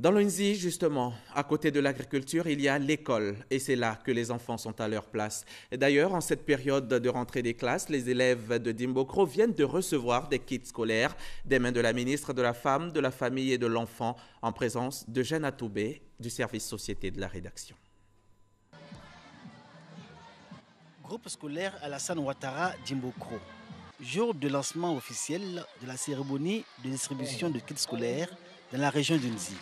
Dans le Nzi, justement, à côté de l'agriculture, il y a l'école et c'est là que les enfants sont à leur place. Et d'ailleurs, en cette période de rentrée des classes, les élèves de Dimbokro viennent de recevoir des kits scolaires des mains de la ministre de la Femme, de la Famille et de l'Enfant en présence de Jeanne Atoubé du service société de la rédaction. Groupe scolaire Alassane Ouattara Dimbokro. Jour de lancement officiel de la cérémonie de distribution de kits scolaires dans la région du Nzi.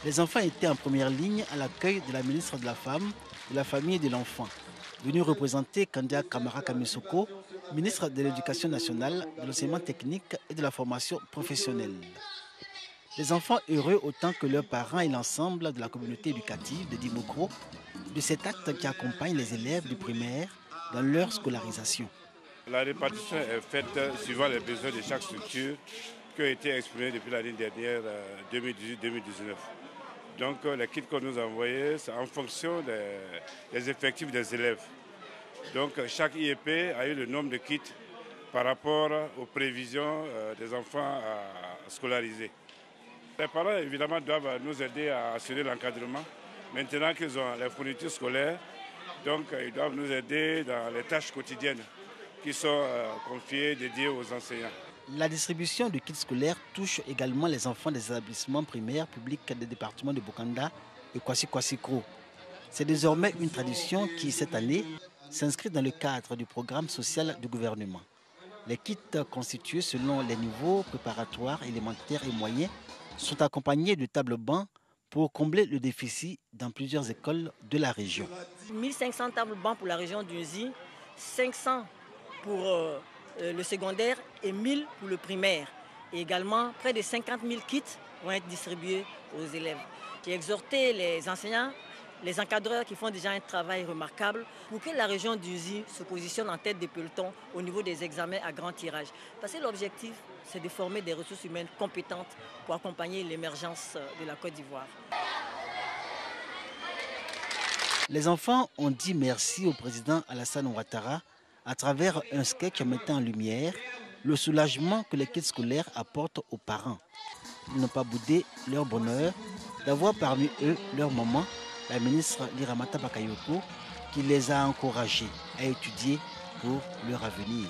Les enfants étaient en première ligne à l'accueil de la ministre de la Femme, de la Famille et de l'Enfant, venue représenter Kandia Kamara Kamisoko, ministre de l'Éducation nationale, de l'enseignement technique et de la formation professionnelle. Les enfants heureux autant que leurs parents et l'ensemble de la communauté éducative de Dimbokro de cet acte qui accompagne les élèves du primaire dans leur scolarisation. La répartition est faite suivant les besoins de chaque structure qui ont été exprimés depuis l'année dernière 2018-2019. Donc les kits que nous envoyés, c'est en fonction des effectifs des élèves. Donc chaque IEP a eu le nombre de kits par rapport aux prévisions des enfants à scolariser. Les parents évidemment doivent nous aider à assurer l'encadrement. Maintenant qu'ils ont les fournitures scolaires, donc ils doivent nous aider dans les tâches quotidiennes qui sont confiées, dédiées aux enseignants. La distribution de kits scolaires touche également les enfants des établissements primaires publics des départements de Bokanda et Kwasi-Kwasi-Kro. C'est désormais une tradition qui, cette année, s'inscrit dans le cadre du programme social du gouvernement. Les kits constitués selon les niveaux préparatoires, élémentaires et moyens sont accompagnés de tables bancs pour combler le déficit dans plusieurs écoles de la région. 1500 tables bancs pour la région du Nzi, 500 pour le secondaire et 1000 pour le primaire. Et également, près de 50 000 kits vont être distribués aux élèves. J'ai exhorté les enseignants, les encadreurs qui font déjà un travail remarquable pour que la région du Nzi se positionne en tête des pelotons au niveau des examens à grand tirage. Parce que l'objectif, c'est de former des ressources humaines compétentes pour accompagner l'émergence de la Côte d'Ivoire. Les enfants ont dit merci au président Alassane Ouattara à travers un sketch mettant en lumière le soulagement que les kits scolaires apportent aux parents. Ils n'ont pas boudé leur bonheur d'avoir parmi eux leur maman, la ministre Liramata Bakayoko, qui les a encouragés à étudier pour leur avenir.